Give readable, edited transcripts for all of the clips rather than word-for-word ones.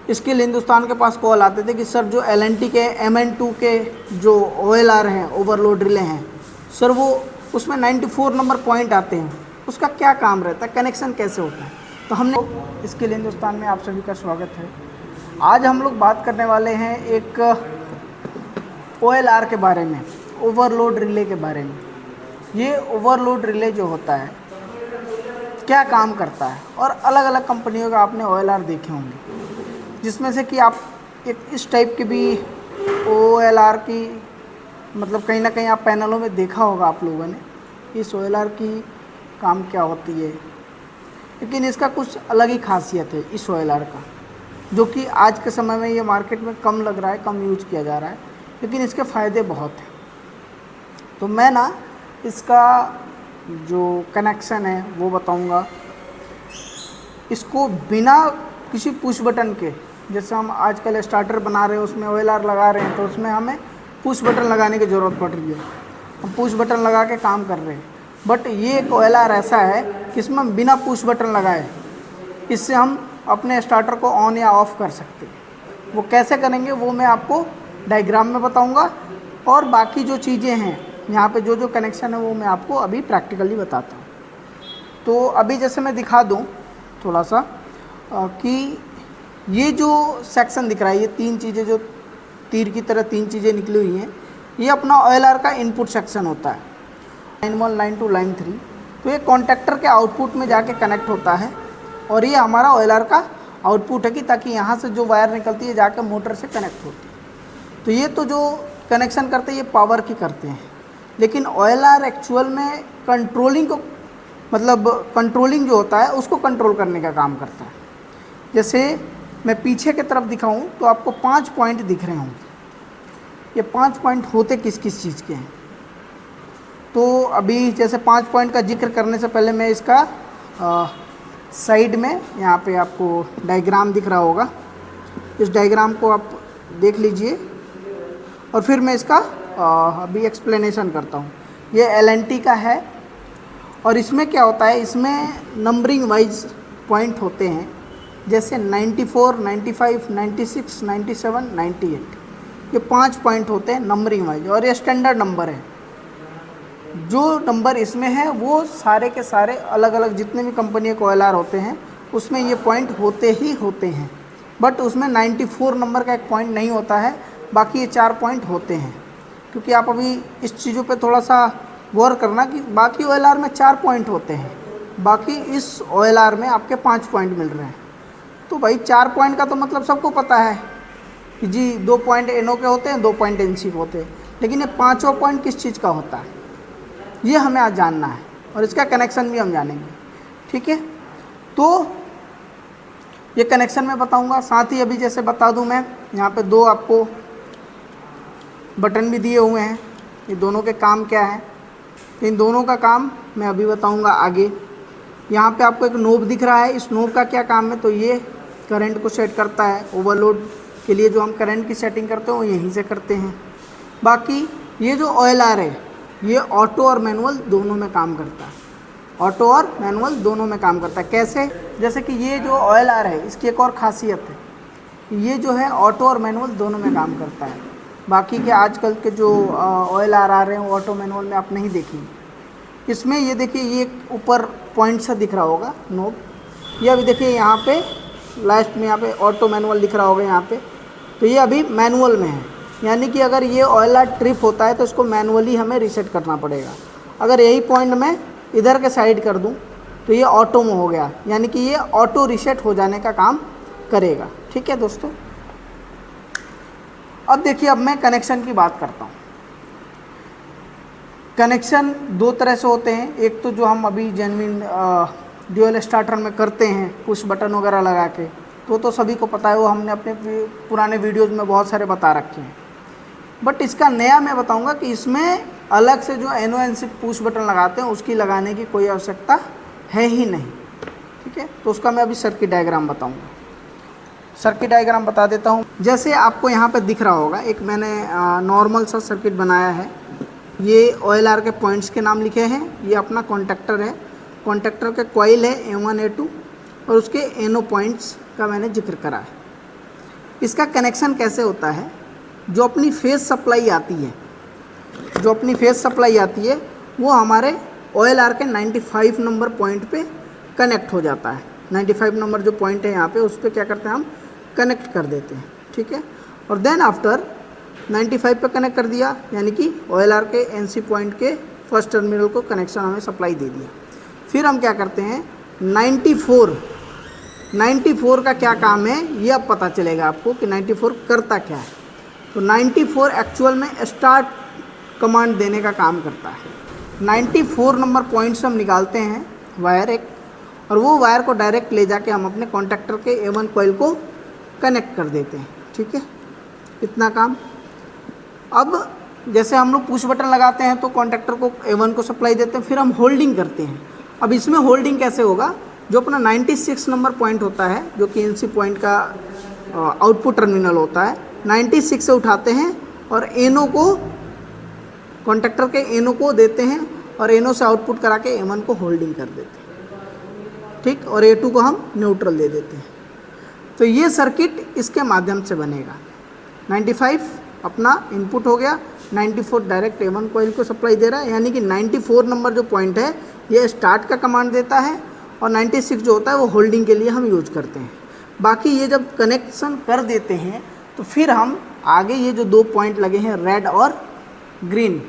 Skill Hindustan के पास call आते थे कि सर जो LNT के MN2 के जो OLR हैं, ओवरलोड रिले हैं सर, वो उसमें 94 नंबर पॉइंट आते हैं, उसका क्या काम रहता है, कनेक्शन कैसे होता है। तो हमने स्किल हिंदुस्तान में आप सभी का स्वागत है। आज हम लोग बात करने वाले हैं एक OLR के बारे में, ओवरलोड रिले के बारे में। ये ओवरलोड रिले जो होता है क्या काम करता है, और अलग अलग कंपनियों का आपने OLR देखे होंगे, जिसमें से कि आप एक इस टाइप के भी OLR की मतलब कहीं ना कहीं आप पैनलों में देखा होगा आप लोगों ने इस OLR की काम क्या होती है। लेकिन इसका कुछ अलग ही खासियत है इस OLR का, जो कि आज के समय में ये मार्केट में कम लग रहा है, कम यूज किया जा रहा है, लेकिन इसके फ़ायदे बहुत हैं। तो मैं ना इसका जो कनेक्शन है वो बताऊंगा। इसको बिना किसी पुश बटन के, जैसे हम आजकल स्टार्टर बना रहे हैं उसमें OLR लगा रहे हैं, तो उसमें हमें पुश बटन लगाने की ज़रूरत पड़ रही है, हम पुश बटन लगा के काम कर रहे हैं। बट ये एक OLR ऐसा है कि इसमें हम बिना पुश बटन लगाए इससे हम अपने स्टार्टर को ऑन या ऑफ़ कर सकते हैं। वो कैसे करेंगे वो मैं आपको डायग्राम में बताऊंगा, और बाकी जो चीज़ें हैं यहाँ पे जो जो कनेक्शन है वो मैं आपको अभी प्रैक्टिकली बताता हूँ। तो अभी जैसे मैं दिखा दूँ थोड़ा सा कि ये जो सेक्शन दिख रहा है, ये तीन चीज़ें जो तीर की तरह तीन चीज़ें निकली हुई हैं, ये अपना OLR का इनपुट सेक्शन होता है, लाइन 1, लाइन 2, लाइन 3। तो ये कॉन्टैक्टर के आउटपुट में जाके कनेक्ट होता है, और ये हमारा OLR का आउटपुट है कि ताकि यहाँ से जो वायर निकलती है जाकर मोटर से कनेक्ट होती है। तो ये तो जो कनेक्शन करते हैं ये पावर की करते हैं, लेकिन OLR एक्चुअल में कंट्रोलिंग को मतलब कंट्रोलिंग जो होता है उसको कंट्रोल करने का काम करता है। जैसे मैं पीछे की तरफ दिखाऊं तो आपको 5 पॉइंट दिख रहे होंगे। ये 5 पॉइंट होते किस किस चीज़ के हैं, तो अभी जैसे 5 पॉइंट का जिक्र करने से पहले मैं इसका साइड में यहाँ पे आपको डायग्राम दिख रहा होगा, इस डायग्राम को आप देख लीजिए, और फिर मैं इसका अभी एक्सप्लेनेशन करता हूँ। ये LNT का है, और इसमें क्या होता है, इसमें नंबरिंग वाइज पॉइंट होते हैं, जैसे 94, 95, 96, 97, 98। ये 5 पॉइंट होते हैं नंबरिंग वाइज, और ये स्टैंडर्ड नंबर है। जो नंबर इसमें है वो सारे के सारे अलग अलग जितने भी कंपनी के OLR होते हैं उसमें ये पॉइंट होते ही होते हैं। बट उसमें 94 नंबर का एक पॉइंट नहीं होता है, बाकी ये 4 पॉइंट होते हैं। क्योंकि आप अभी इस चीज़ों पे थोड़ा सा गौर करना कि बाकी OLR में 4 पॉइंट होते हैं, बाकी इस OLR में आपके 5 पॉइंट मिल रहे हैं। तो भाई 4 पॉइंट का तो मतलब सबको पता है कि जी 2 पॉइंट NO के होते हैं, 2 पॉइंट NC के होते हैं, लेकिन ये 5वां पॉइंट किस चीज़ का होता है ये हमें आज जानना है, और इसका कनेक्शन भी हम जानेंगे। ठीक है, तो ये कनेक्शन मैं बताऊंगा, साथ ही अभी जैसे बता दूं मैं, यहाँ पे 2 आपको बटन भी दिए हुए हैं, ये दोनों के काम क्या है, तो इन दोनों का काम मैं अभी बताऊंगा आगे। यहाँ पे आपको एक नोब दिख रहा है, इस नोब का क्या काम है, तो ये करंट को सेट करता है। ओवरलोड के लिए जो हम करंट की सेटिंग करते हैं वो यहीं से करते हैं। बाकी ये जो OLR है ये ऑटो और मैनुअल दोनों में काम करता है, ऑटो और मैनुअल दोनों में काम करता है। कैसे, जैसे कि ये जो OLR है इसकी एक और ख़ासियत है, ये जो है ऑटो और मैनुअल दोनों में काम करता है। बाकी के आजकल के जो OLR आ रहे हैं ऑटो मैनुअल में आप नहीं देखेंगे। इसमें ये देखिए, ये ऊपर पॉइंट सा दिख रहा होगा नोब, ये अभी देखिए यहाँ पे लास्ट में यहाँ पे ऑटो मैनुअल दिख रहा होगा यहाँ पे, तो ये अभी मैनुअल में है। यानी कि अगर ये OLR ट्रिप होता है तो इसको मैनुअली हमें रीसेट करना पड़ेगा। अगर यही पॉइंट मैं इधर के साइड कर दूं तो ये ऑटो में हो गया, यानी कि ये ऑटो रीसेट हो जाने का काम करेगा। ठीक है दोस्तों, अब देखिए, अब मैं कनेक्शन की बात करता हूँ। कनेक्शन 2 तरह से होते हैं, एक तो जो हम अभी जेन्युइन ड्यूअल स्टार्टर में करते हैं पुश बटन वगैरह लगा के, तो सभी को पता है, वो हमने अपने पुराने वीडियोज़ में बहुत सारे बता रखे हैं। बट इसका नया मैं बताऊंगा कि इसमें अलग से जो NO NC पुश बटन लगाते हैं उसकी लगाने की कोई आवश्यकता है ही नहीं। ठीक है, तो उसका मैं अभी सर्किट डायग्राम बताऊंगा। सर्किट डायग्राम बता देता हूं। जैसे आपको यहाँ पे दिख रहा होगा, एक मैंने नॉर्मल सा सर्किट बनाया है। ये OLR के पॉइंट्स के नाम लिखे हैं, ये अपना कॉन्टैक्टर है, कॉन्टैक्टर के कॉइल है A1 A2, और उसके NO पॉइंट्स का मैंने जिक्र करा है। इसका कनेक्शन कैसे होता है, जो अपनी फेज सप्लाई आती है, वो हमारे OLR के 95 नंबर पॉइंट पे कनेक्ट हो जाता है। 95 नंबर जो पॉइंट है यहाँ पे, उस पर क्या करते हैं हम, कनेक्ट कर देते हैं, ठीक है। और देन आफ्टर 95 पे कनेक्ट कर दिया, यानी कि OLR के NC पॉइंट के फर्स्ट टर्मिनल को कनेक्शन हमें सप्लाई दे दिया। फिर हम क्या करते हैं, 94 का क्या काम है ये अब पता चलेगा आपको कि 94 करता क्या है। तो 94 एक्चुअल में स्टार्ट कमांड देने का काम करता है। 94 नंबर पॉइंट से हम निकालते हैं वायर एक, और वो वायर को डायरेक्ट ले जाके हम अपने कॉन्टैक्टर के A1 कॉइल को कनेक्ट कर देते हैं, ठीक है, इतना काम। अब जैसे हम लोग पुश बटन लगाते हैं तो कॉन्टैक्टर को A1 को सप्लाई देते हैं, फिर हम होल्डिंग करते हैं। अब इसमें होल्डिंग कैसे होगा, जो अपना 96 नंबर पॉइंट होता है, जो कि NC पॉइंट का आउटपुट टर्मिनल होता है, 96 से उठाते हैं और एनो को, कॉन्टैक्टर के एनो को देते हैं और एनो से आउटपुट करा के A1 को होल्डिंग कर देते हैं, ठीक, और A2 को हम न्यूट्रल दे देते हैं। तो ये सर्किट इसके माध्यम से बनेगा। 95 अपना इनपुट हो गया, 94 डायरेक्ट A1 कॉइल को सप्लाई दे रहा है, यानी कि 94 नंबर जो पॉइंट है ये स्टार्ट का कमांड देता है, और 96 जो होता है वो होल्डिंग के लिए हम यूज करते हैं। बाकी ये जब कनेक्शन कर देते हैं तो फिर हम आगे ये जो 2 पॉइंट लगे हैं रेड और ग्रीन,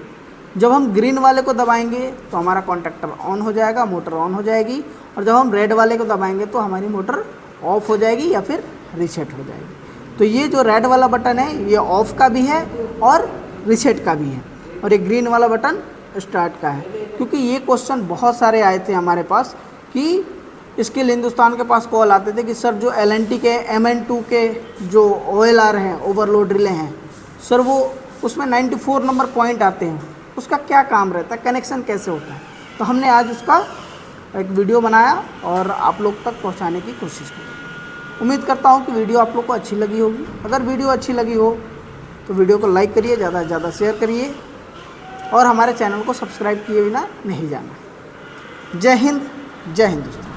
जब हम ग्रीन वाले को दबाएंगे तो हमारा कॉन्टैक्टर ऑन हो जाएगा, मोटर ऑन हो जाएगी, और जब हम रेड वाले को दबाएंगे तो हमारी मोटर ऑफ हो जाएगी या फिर रीसेट हो जाएगी। तो ये जो रेड वाला बटन है ये ऑफ का भी है और रीसेट का भी है, और ये ग्रीन वाला बटन स्टार्ट का है। क्योंकि ये क्वेश्चन बहुत सारे आए थे हमारे पास कि स्किल हिंदुस्तान के पास कॉल आते थे कि सर जो LNT के MN2 के जो OLR हैं, ओवरलोड रिले हैं, सर वो उसमें 94 नंबर पॉइंट आते हैं, उसका क्या काम रहता है, कनेक्शन कैसे होता है। तो हमने आज उसका एक वीडियो बनाया और आप लोग तक पहुंचाने की कोशिश की। उम्मीद करता हूं कि वीडियो आप लोग को अच्छी लगी होगी। अगर वीडियो अच्छी लगी हो तो वीडियो को लाइक करिए, ज़्यादा से ज़्यादा शेयर करिए, और हमारे चैनल को सब्सक्राइब किए बिना नहीं जाना। जय हिंद, जय हिंदुस्तान।